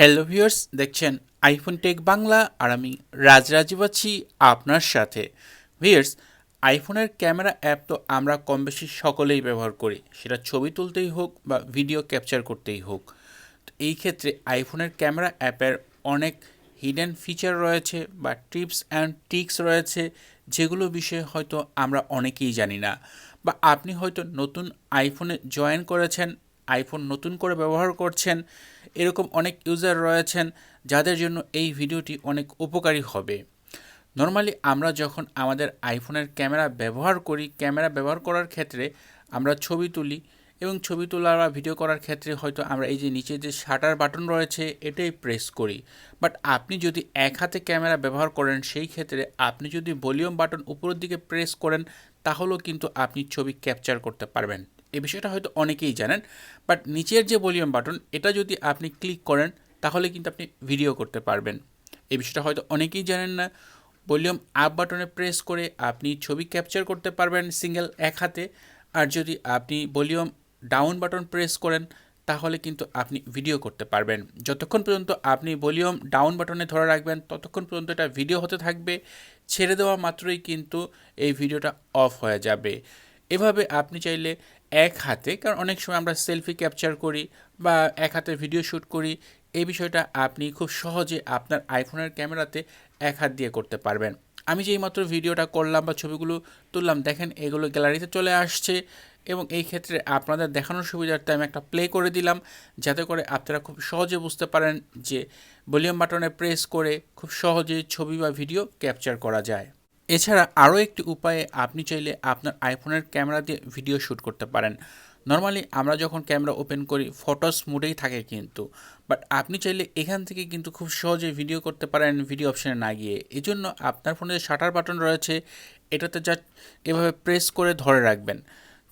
Hello viewers, দেখছেন iPhone take Bangla আর আমি রাজরাজীব আছি আপনার সাথে। ভিউয়ার্স, আইফোনের ক্যামেরা অ্যাপ তো আমরা কম বেশি সকলেই ব্যবহার করি, সেটা ছবি তুলতেই হোক বা ভিডিও ক্যাপচার করতেই হোক। তো এই ক্ষেত্রে আইফোনের ক্যামেরা অ্যাপের অনেক হিডেন ফিচার রয়েছে বা টিপস অ্যান্ড ট্রিক্স রয়েছে, যেগুলো বিষয়ে হয়তো আমরা অনেকেই জানি না। বা আপনি হয়তো নতুন আইফোনে জয়েন করেছেন, আইফোন নতুন করে ব্যবহার করছেন, এরকম অনেক ইউজার রয়েছেন যাদের জন্য এই ভিডিওটি অনেক উপকারী হবে। নর্মালি আমরা যখন আমাদের আইফোনের ক্যামেরা ব্যবহার করি, ক্যামেরা ব্যবহার করার ক্ষেত্রে আমরা ছবি তুলি এবং ছবি তোলা বা ভিডিও করার ক্ষেত্রে হয়তো আমরা এই যে নিচে যে শাটার বাটন রয়েছে এটাই প্রেস করি। বাট আপনি যদি এক হাতে ক্যামেরা ব্যবহার করেন, সেই ক্ষেত্রে আপনি যদি ভলিউম বাটন উপরের দিকে প্রেস করেন, তাহলেও কিন্তু আপনি ছবি ক্যাপচার করতে পারবেন। এই বিষয়টা হয়তো অনেকেই জানেন, বাট নিচের যে ভলিউম বাটন এটা যদি আপনি ক্লিক করেন, তাহলে কিন্তু আপনি ভিডিও করতে পারবেন। এই বিষয়টা হয়তো অনেকেই জানেন না। ভলিউম আপ বাটনে প্রেস করে আপনি ছবি ক্যাপচার করতে পারবেন সিঙ্গেল এক হাতে, আর যদি আপনি ভলিউম ডাউন বাটন প্রেস করেন, তাহলে কিন্তু আপনি ভিডিও করতে পারবেন। যতক্ষণ পর্যন্ত আপনি ভলিউম ডাউন বাটনে ধরে রাখবেন, ততক্ষণ পর্যন্ত এটা ভিডিও হতে থাকবে। ছেড়ে দেওয়া মাত্রই কিন্তু এই ভিডিওটা অফ হয়ে যাবে। এভাবে আপনি চাইলে এক হাতে, কারণ অনেক সময় আমরা সেলফি ক্যাপচার করি বা এক হাতে ভিডিও শ্যুট করি, এই বিষয়টা আপনি খুব সহজে আপনার আইফোনের ক্যামেরাতে এক হাত দিয়ে করতে পারবেন। আমি যেই মাত্র ভিডিওটা করলাম বা ছবিগুলো তুললাম, দেখেন এগুলো গ্যালারিতে চলে আসছে এবং এই ক্ষেত্রে আপনাদের দেখানোর সুবিধার্থে আমি একটা প্লে করে দিলাম, যাতে করে আপনারা খুব সহজে বুঝতে পারেন যে ভলিউম বাটনে প্রেস করে খুব সহজে ছবি বা ভিডিও ক্যাপচার করা যায়। এছাড়া আরও একটি উপায়ে আপনি চাইলে আপনার আইফোনের ক্যামেরা দিয়ে ভিডিও শ্যুট করতে পারেন। নর্মালি আমরা যখন ক্যামেরা ওপেন করি ফটোস মোডেই থাকে কিন্তু, বাট আপনি চাইলে এখান থেকে কিন্তু খুব সহজে ভিডিও করতে পারেন ভিডিও অপশানে না গিয়ে। এই জন্য আপনার ফোনে যে শাটার বাটন রয়েছে এটাতে জাস্ট এভাবে প্রেস করে ধরে রাখবেন,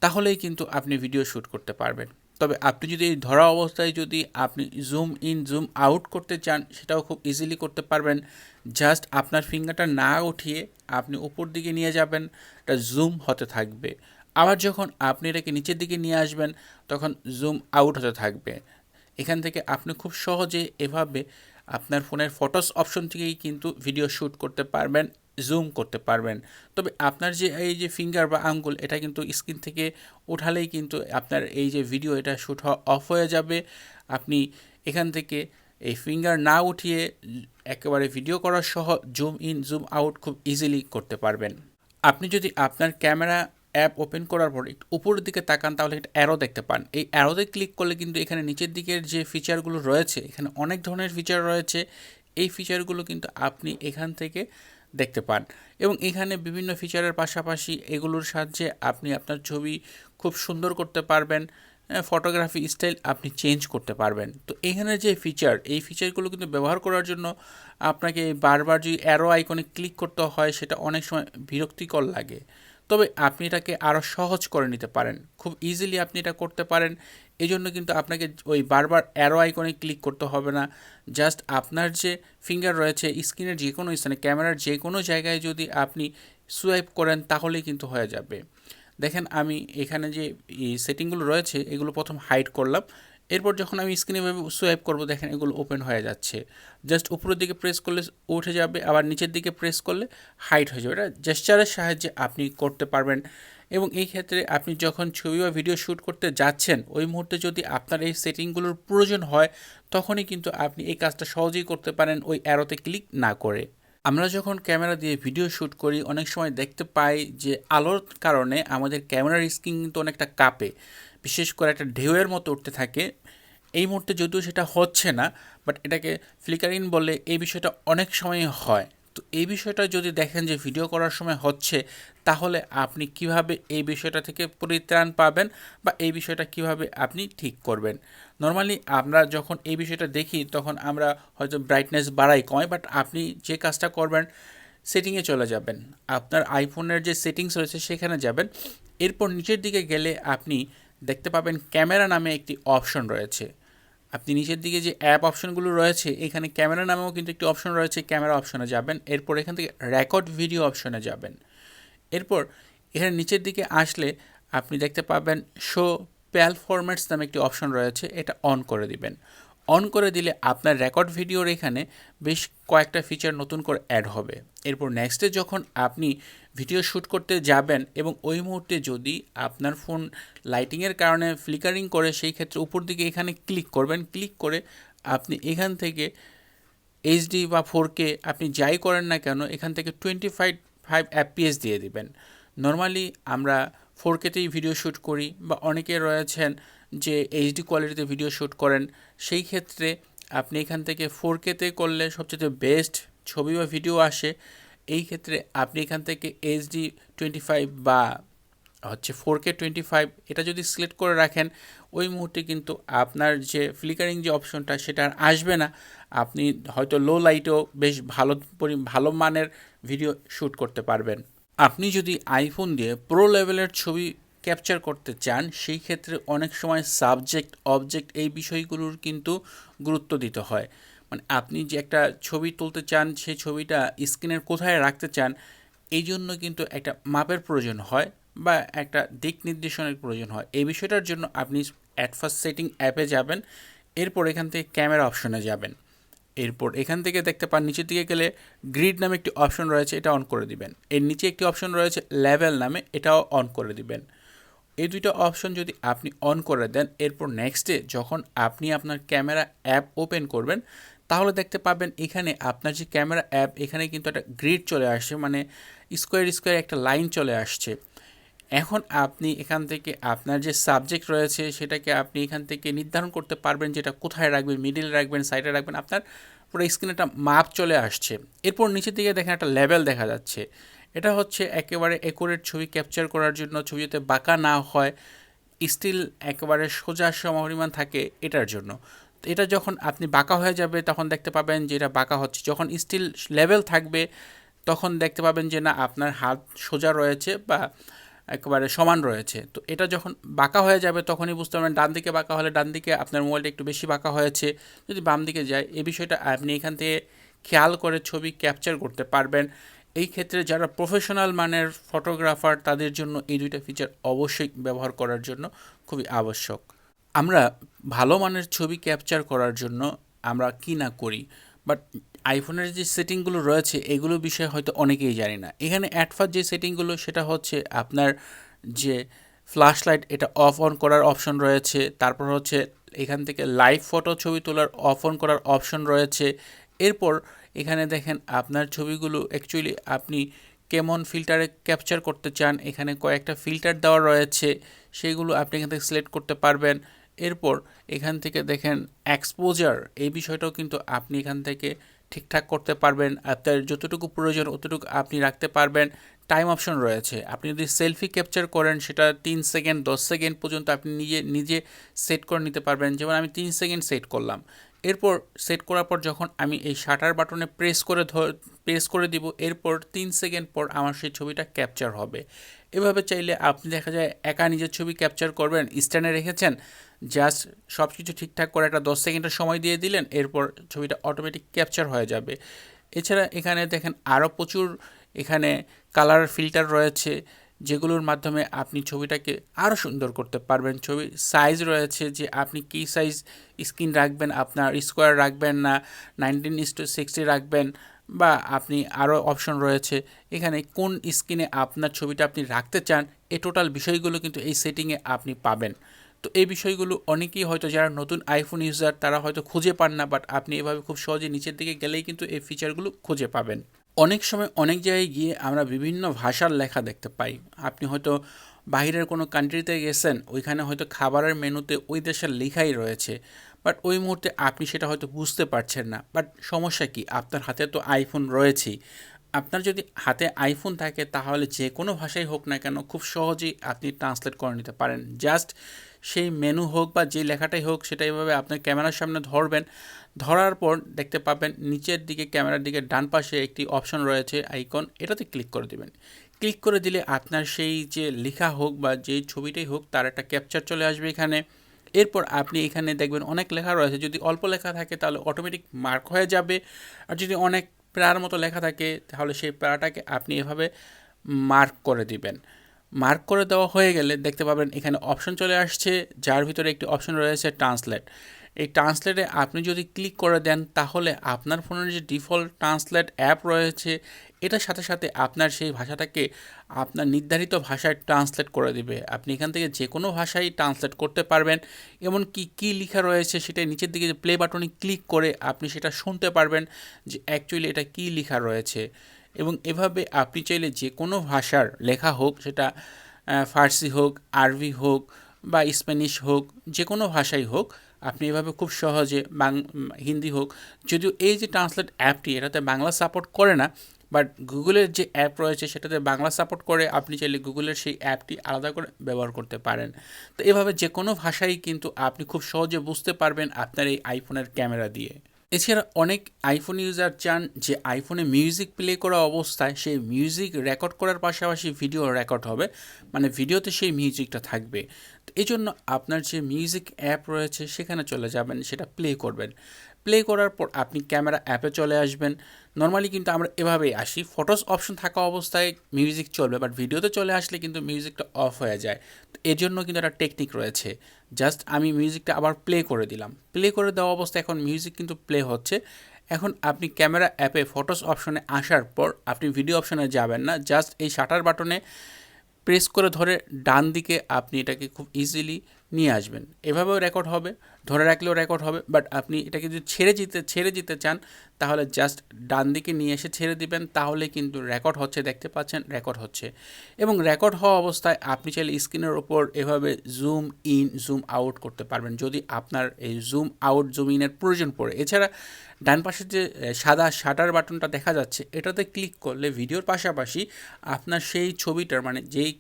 তাহলেই কিন্তু আপনি ভিডিও শ্যুট করতে পারবেন। তবে আপনি যদি এই ধরা অবস্থায় যদি আপনি জুম ইন জুম আউট করতে চান, সেটাও খুব ইজিলি করতে পারবেন। জাস্ট আপনার ফিঙ্গারটা না উঠিয়ে আপনি উপর দিকে নিয়ে যাবেন, এটা জুম হতে থাকবে। আবার যখন আপনি এটাকে নিচের দিকে নিয়ে আসবেন, তখন জুম আউট হতে থাকবে। এখান থেকে আপনি খুব সহজে এভাবে আপনার ফোনের ফটোস অপশন থেকেই কিন্তু ভিডিও শ্যুট করতে পারবেন, জুম করতে পারবেন। তবে আপনার যে এই যে ফিঙ্গার বা আঙ্গুল, এটা কিন্তু স্ক্রিন থেকে উঠালেই কিন্তু আপনার এই যে ভিডিও এটা শ্যুট হওয়া অফ হয়ে যাবে। আপনি এখান থেকে এই ফিঙ্গার না উঠিয়ে একেবারে ভিডিও করার সহ জুম ইন জুম আউট খুব ইজিলি করতে পারবেন। আপনি যদি আপনার ক্যামেরা অ্যাপ ওপেন করার পর একটু উপরের দিকে তাকান, তাহলে একটা অ্যারো দেখতে পান। এই অ্যারোতে ক্লিক করলে কিন্তু এখানে নিচের দিকের যে ফিচারগুলো রয়েছে, এখানে অনেক ধরনের ফিচার রয়েছে। এই ফিচারগুলো কিন্তু আপনি এখান থেকে দেখতে পান এবং এখানে বিভিন্ন ফিচারের পাশাপাশি এগুলোর সাহায্যে আপনি আপনার ছবি খুব সুন্দর করতে পারবেন, ফটোগ্রাফি স্টাইল আপনি চেঞ্জ করতে পারবেন। তো এখানে যে ফিচার, এই ফিচারগুলো কিন্তু ব্যবহার করার জন্য আপনাকে বারবার যদি অ্যারো আইকনে ক্লিক করতে হয়, সেটা অনেক সময় বিরক্তিকর লাগে। তবে আপনি এটাকে আরও সহজ করে নিতে পারেন, খুব ইজিলি আপনি এটা করতে পারেন। এই জন্য কিন্তু আপনাকে ওই বারবার অ্যারো আইকনে ক্লিক করতে হবে না। জাস্ট আপনার যে ফিঙ্গার রয়েছে স্ক্রিনের যে কোনো স্থানে, ক্যামেরার যে কোনো জায়গায় যদি আপনি সুয়াইপ করেন, তাহলেই কিন্তু হয়ে যাবে। দেখেন আমি এখানে যে সেটিংগুলো রয়েছে এগুলো প্রথম হাইড করলাম, এরপর যখন আমি স্ক্রিনে সোয়াইপ করব, দেখেন এগুলো ওপেন হয়ে যাচ্ছে। জাস্ট উপরের দিকে প্রেস করলে উঠে যাবে, আবার নিচের দিকে প্রেস করলে হাইড হয়ে যাবে। এটা জেস্চারের সাহায্যে আপনি করতে পারবেন। এবং এই ক্ষেত্রে আপনি যখন ছবি বা ভিডিও শ্যুট করতে যাচ্ছেন, ওই মুহূর্তে যদি আপনার এই সেটিংগুলোর প্রয়োজন হয়, তখনই কিন্তু আপনি এই কাজটা সহজেই করতে পারেন ওই অ্যারোতে ক্লিক না করে। আমরা যখন ক্যামেরা দিয়ে ভিডিও শ্যুট করি, অনেক সময় দেখতে পাই যে আলোর কারণে আমাদের ক্যামেরার স্ক্রিন কিন্তু অনেকটা কাঁপে, বিশেষ করে একটা ঢেউয়ের মতো উঠতে থাকে। এই মুহূর্তে যদিও সেটা হচ্ছে না, বাট এটাকে ফ্লিকারিং বলে, এই বিষয়টা অনেক সময় হয়। তো এই বিষয়টা যদি দেখেন যে ভিডিও করার সময় হচ্ছে, তাহলে আপনি কিভাবে এই বিষয়টা থেকে পরিত্রাণ পাবেন বা এই বিষয়টা কিভাবে আপনি ঠিক করবেন। নর্মালি আমরা যখন এই বিষয়টা দেখি, তখন আমরা হয়তো ব্রাইটনেস বাড়াই কমাই, বাট আপনি যে কাজটা করবেন, সেটিংয়ে চলে যাবেন, আপনার আইফোনের যে সেটিংস রয়েছে সেখানে যাবেন। এরপর নিচের দিকে গেলে আপনি দেখতে পাবেন ক্যামেরা নামে একটি অপশন রয়েছে। আপনি নিচের দিকে যে অ্যাপ অপশনগুলো রয়েছে, এখানে ক্যামেরা নামেও কিন্তু একটি অপশন রয়েছে, ক্যামেরা অপশনে যাবেন। এরপর এখান থেকে রেকর্ড ভিডিও অপশনে যাবেন। এরপর এখানে নিচের দিকে আসলে আপনি দেখতে পাবেন শো প্যাল ফরম্যাটস নামে একটি অপশন রয়েছে, এটা অন করে দিবেন। অন করে দিলে আপনার রেকর্ড ভিডিওর এখানে বেশ কয়েকটা ফিচার নতুন করে অ্যাড হবে। এরপর নেক্সটে যখন আপনি ভিডিও শ্যুট করতে যাবেন এবং ওই মুহূর্তে যদি আপনার ফোন লাইটিংয়ের কারণে ফ্লিকারিং করে, সেই ক্ষেত্রে উপর দিকে এখানে ক্লিক করবেন। ক্লিক করে আপনি এখান থেকে এইচডি বা 4K আপনি যাই করেন না কেন এখান থেকে 25 FPS দিয়ে দিবেন। নর্মালি আমরা 4Kতেই ভিডিও শ্যুট করি, বা অনেকে রয়েছেন যে এইচডি কোয়ালিটিতে ভিডিও শ্যুট করেন, সেই ক্ষেত্রে আপনি এখান থেকে 4Kতে করলে সবচেয়ে বেস্ট ছবি বা ভিডিও আসে। এই ক্ষেত্রে আপনি এখান থেকে এইচডি 25 বা 4K 25 এটা যদি সিলেক্ট করে রাখেন, ওই মুহূর্তে কিন্তু আপনার যে ফ্লিকারিং যে অপশনটা সেটা আর আসবে না। আপনি হয়তো লো লাইটেও বেশ ভালো মানের ভিডিও শ্যুট করতে পারবেন। আপনি যদি আইফোন দিয়ে প্রো লেভেলের ছবি ক্যাপচার করতে চান, সেই ক্ষেত্রে অনেক সময় সাবজেক্ট, অবজেক্ট এই বিষয়গুলোর কিন্তু গুরুত্ব দিতে হয়। মানে আপনি যে একটা ছবি তুলতে চান, সেই ছবিটা স্ক্রিনের কোথায় রাখতে চান, এই জন্য কিন্তু একটা মাপের প্রয়োজন হয় বা একটা দিক নির্দেশনের প্রয়োজন হয়। এই বিষয়টার জন্য আপনি অ্যাট ফার্স্ট সেটিং অ্যাপে যাবেন, এরপর এখান থেকে ক্যামেরা অপশনে যাবেন। এরপর এখান থেকে দেখতে পান নিচের দিকে গেলে গ্রিড নামে একটি অপশন রয়েছে, এটা অন করে দিবেন। এর নিচে একটি অপশন রয়েছে লেভেল নামে, এটাও অন করে দিবেন। এই দুইটা অপশন যদি আপনি অন করে দেন, এরপর নেক্সটে যখন আপনি আপনার ক্যামেরা অ্যাপ ওপেন করবেন, তাহলে দেখতে পাবেন এখানে আপনার যে ক্যামেরা অ্যাপ, এখানে কিন্তু একটা গ্রিড চলে আসছে, মানে স্কোয়ার একটা লাইন চলে আসছে। এখন আপনি এখান থেকে আপনার যে সাবজেক্ট রয়েছে সেটাকে আপনি এখান থেকে নির্ধারণ করতে পারবেন, যেটা কোথায় রাখবেন, মিডিলে রাখবেন, সাইডে রাখবেন। আপনার পুরো স্ক্রিনে একটা মাপ চলে আসছে। এরপর নিচের দিকে দেখেন একটা লেভেল দেখা যাচ্ছে। এটা হচ্ছে একেবারে অ্যাকুরেট ছবি ক্যাপচার করার জন্য, ছবি যাতে বাঁকা না হয়, স্টিল একেবারে সোজা সমপরিমাণ থাকে, এটার জন্য। তো এটা যখন আপনি বাঁকা হয়ে যাবে তখন দেখতে পাবেন যে এটা বাঁকা হচ্ছে। যখন স্টিল লেভেল থাকবে তখন দেখতে পাবেন যে না, আপনার হাত সোজা রয়েছে বা একেবারে সমান রয়েছে। তো এটা যখন বাঁকা হয়ে যাবে তখনই বুঝতে পারবেন। ডান দিকে বাঁকা হলে ডান দিকে আপনার মোবাইলটা একটু বেশি বাঁকা হয়েছে, যদি বাম দিকে যায়, এই বিষয়টা আপনি এখান থেকে খেয়াল করে ছবি ক্যাপচার করতে পারবেন। এই ক্ষেত্রে যারা প্রফেশনাল মানের ফটোগ্রাফার, তাদের জন্য এই দুইটা ফিচার অবশ্যই ব্যবহার করার জন্য খুবই আবশ্যক। আমরা ভালো মানের ছবি ক্যাপচার করার জন্য আমরা কি না করি, বাট আইফোনের যে সেটিংগুলো রয়েছে এগুলো বিষয়ে হয়তো অনেকেই জানি না। এখানে অ্যাট ফার্স্ট যে সেটিংগুলো সেটা হচ্ছে আপনার যে ফ্ল্যাশ লাইট, এটা অফ অন করার অপশন রয়েছে। তারপর হচ্ছে এখান থেকে লাইভ ফটো ছবি তোলার অফ অন করার অপশন রয়েছে। এরপর এখানে দেখেন আপনার ছবিগুলো অ্যাকচুয়ালি আপনি কেমন ফিল্টারে ক্যাপচার করতে চান, এখানে কয়েকটা ফিল্টার দেওয়া রয়েছে, সেগুলো আপনি এখান থেকে সিলেক্ট করতে পারবেন। এরপর এখান থেকে দেখেন এক্সপোজার, এই বিষয়টাও কিন্তু আপনি এখান থেকে ঠিকঠাক করতে পারবেন। আপনার যতটুকু প্রয়োজন অতটুকু আপনি রাখতে পারবেন। টাইম অপশন রয়েছে, আপনি যদি সেলফি ক্যাপচার করেন সেটা 3 সেকেন্ড 10 সেকেন্ড পর্যন্ত আপনি নিজে সেট করে নিতে পারবেন। যেমন আমি 3 সেকেন্ড সেট করলাম। এরপর সেট করার পর যখন আমি এই শাটার বাটনে প্রেস করে দিব, এরপর 3 সেকেন্ড পর আমার সেই ছবিটা ক্যাপচার হবে। এভাবে চাইলে আপনি দেখা যায় একা নিজের ছবি ক্যাপচার করবেন, স্ট্যান্ডে রেখেছেন, জাস্ট সব কিছু ঠিকঠাক করে একটা 10 সেকেন্ডের সময় দিয়ে দিলেন, এরপর ছবিটা অটোমেটিক ক্যাপচার হয়ে যাবে। এছাড়া এখানে দেখেন আরও প্রচুর এখানে কালার ফিল্টার রয়েছে, যেগুলোর মাধ্যমে আপনি ছবিটাকে আরও সুন্দর করতে পারবেন। ছবির সাইজ রয়েছে, যে আপনি কী সাইজ স্ক্রিন রাখবেন, আপনার স্কোয়ার রাখবেন না 19:60 রাখবেন, বা আপনি আরও অপশন রয়েছে এখানে কোন স্ক্রিনে আপনার ছবিটা আপনি রাখতে চান, এই টোটাল বিষয়গুলো কিন্তু এই সেটিংয়ে আপনি পাবেন। তো এই বিষয়গুলো অনেকেই হয়তো যারা নতুন আইফোন ইউজার তারা হয়তো খুঁজে পান না, বাট আপনি এভাবে খুব সহজে নিচের দিকে গেলেই কিন্তু এই ফিচারগুলো খুঁজে পাবেন। অনেক সময় অনেক জায়গায় গিয়ে আমরা বিভিন্ন ভাষার লেখা দেখতে পাই। আপনি হয়তো বাইরের কোনো কান্ট্রিতে গেছেন, ওইখানে হয়তো খাবারের মেনুতে ওই দেশের লেখাই রয়েছে, বাট ওই মুহূর্তে আপনি সেটা হয়তো বুঝতে পারছেন না। বাট সমস্যা কি, আপনার হাতে তো আইফোন রয়েছেই। আপনার যদি হাতে আইফোন থাকে তাহলে যে কোনো ভাষাই হোক না কেন খুব সহজেই আপনি ট্রান্সলেট করে নিতে পারেন। জাস্ট সেই মেনু হোক বা যে লেখাটাই হোক সেটা এইভাবে আপনার ক্যামেরার সামনে ধরবেন। ধরার পর দেখতে পাবেন নিচের দিকে ক্যামেরার দিকে ডান পাশে একটি অপশন রয়েছে আইকন, এটাতে ক্লিক করে দেবেন। ক্লিক করে দিলে আপনার সেই যে লেখা হোক বা যেই ছবিটাই হোক তার একটা ক্যাপচার চলে আসবে এখানে। এরপর আপনি এখানে দেখবেন অনেক লেখা রয়েছে, যদি অল্প লেখা থাকে তাহলে অটোমেটিক মার্ক হয়ে যাবে, আর যদি অনেক প্যারার মতো লেখা থাকে তাহলে সেই প্যারাটাকে আপনি এভাবে মার্ক করে দিবেন। মার্ক করে দেওয়া হয়ে গেলে দেখতে পাবেন এখানে অপশন চলে আসছে, যার ভিতরে একটি অপশন রয়েছে ট্রান্সলেট। এই ট্রান্সলেটে আপনি যদি ক্লিক করে দেন তাহলে আপনার ফোনের যে ডিফল্ট ট্রান্সলেট অ্যাপ রয়েছে এটার সাথে সাথে আপনার সেই ভাষাটাকে আপনার নির্ধারিত ভাষায় ট্রান্সলেট করে দিবে। আপনি এখান থেকে যে কোনো ভাষায় ট্রান্সলেট করতে পারবেন, এমনকি কী লেখা রয়েছে সেটা নিচের দিকে যে প্লে বাটনে ক্লিক করে আপনি সেটা শুনতে পারবেন যে অ্যাকচুয়ালি এটা কী লেখা রয়েছে। এবং এভাবে আপনি চাইলে যে কোনো ভাষার লেখা হোক, সেটা ফার্সি হোক, আরবি হোক বা স্প্যানিশ হোক, যে কোনো ভাষাই হোক, আপনি এভাবে খুব সহজে হিন্দি হোক, যদিও এই যে ট্রান্সলেট অ্যাপটি এটাতে বাংলা সাপোর্ট করে না, বাট গুগলের যে অ্যাপ রয়েছে সেটাতে বাংলা সাপোর্ট করে। আপনি চাইলে গুগলের সেই অ্যাপটি আলাদা করে ব্যবহার করতে পারেন। তো এভাবে যে কোনো ভাষাই কিন্তু আপনি খুব সহজে বুঝতে পারবেন আপনার এই আইফোনের ক্যামেরা দিয়ে। এছাড়া অনেক আইফোন ইউজার চান যে আইফোনে মিউজিক প্লে করা অবস্থায় সেই মিউজিক রেকর্ড করার পাশাপাশি ভিডিও রেকর্ড হবে, মানে ভিডিওতে সেই মিউজিকটা থাকবে। তো এই জন্য আপনার যে মিউজিক অ্যাপ রয়েছে সেখানে চলে যাবেন, সেটা প্লে করবেন। প্লে করার পর আপনি ক্যামেরা অ্যাপে চলে আসবেন। নর্মালি কিন্তু আমরা এভাবেই আসি, ফটোস অপশন থাকা অবস্থায় মিউজিক চলবে, বাট ভিডিওতে চলে আসলে কিন্তু মিউজিকটা অফ হয়ে যায়। তো এর জন্য কিন্তু একটা টেকনিক রয়েছে। জাস্ট আমি মিউজিকটা আবার প্লে করে দিলাম, প্লে করে দেওয়া অবস্থায় এখন মিউজিক কিন্তু প্লে হচ্ছে। এখন আপনি ক্যামেরা অ্যাপে ফটোস অপশনে আসার পর আপনি ভিডিও অপশনে যাবেন না, জাস্ট এই শাটার বাটনে প্রেস করে ধরে ডান দিকে আপনি এটাকে খুব ইজিলি নিয়ে আসবেন। এভাবেও রেকর্ড হবে, ধরে রাখলেও রেকর্ড হবে, বাট আপনি এটাকে যদি ছেড়ে দিতে চান তাহলে জাস্ট ডান দিকে নিয়ে এসে ছেড়ে দিবেন, তাহলে কিন্তু রেকর্ড হচ্ছে, দেখতে পাচ্ছেন রেকর্ড হচ্ছে। এবং রেকর্ড হওয়া অবস্থায় আপনি চাইলে স্ক্রিনের ওপর এভাবে জুম ইন জুম আউট করতে পারবেন যদি আপনার এই জুম আউট জুম ইনের প্রয়োজন পড়ে। এছাড়া ডান পাশে যে সাদা শাটার বাটনটা দেখা যাচ্ছে এটাতে ক্লিক করলে ভিডিওর পাশাপাশি আপনার সেই ছবিটার, মানে যেই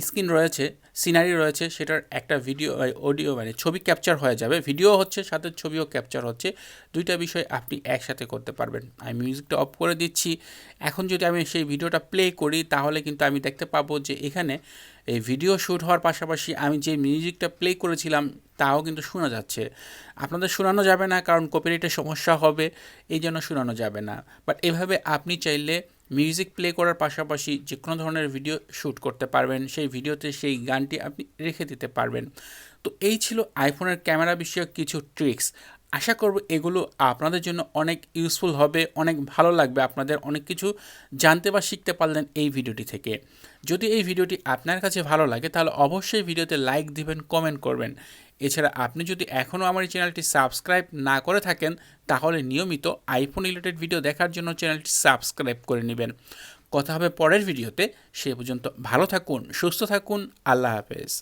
স্ক্রিন রয়েছে, সিনারি রয়েছে, সেটার একটা ভিডিও অডিও মানে ছবি ক্যাপচার হয়ে যাবে, ভিডিও হচ্ছে সাথে ছবিও ক্যাপচার হচ্ছে, দুইটা বিষয় আপনি একসাথে করতে পারবেন। আমি মিউজিকটা অফ করে দিচ্ছি। এখন যদি আমি সেই ভিডিওটা প্লে করি তাহলে কিন্তু আমি দেখতে পাবো যে এখানে এই ভিডিও শ্যুট হওয়ার পাশাপাশি আমি যে মিউজিকটা প্লে করেছিলাম তাও কিন্তু শোনা যাচ্ছে। আপনাদের শোনানো যাবে না কারণ কপিরাইটের সমস্যা হবে, এই জন্য শোনানো যাবে না। বাট এভাবে আপনি চাইলে মিউজিক প্লে করার পাশাপাশি যে কোনো ধরনের ভিডিও শ্যুট করতে পারবেন, সেই ভিডিওতে সেই গানটি আপনি রেখে দিতে পারবেন। তো এই ছিল আইফোনের ক্যামেরা বিষয়ক কিছু ট্রিক্স। আশা করব এগুলো আপনাদের জন্য অনেক ইউজফুল হবে, অনেক ভালো লাগবে, আপনাদের অনেক কিছু জানতে বা শিখতে পারলেন এই ভিডিওটি থেকে। যদি এই ভিডিওটি আপনার কাছে ভালো লাগে তাহলে অবশ্যই ভিডিওতে লাইক দিবেন, কমেন্ট করবেন। এছাড়া আপনি যদি এখনও আমার এই চ্যানেলটি সাবস্ক্রাইব না করে থাকেন তাহলে নিয়মিত আইফোন রিলেটেড ভিডিও দেখার জন্য চ্যানেলটি সাবস্ক্রাইব করে নেবেন। কথা হবে পরের ভিডিওতে, সে পর্যন্ত ভালো থাকুন, সুস্থ থাকুন, আল্লাহ হাফেজ।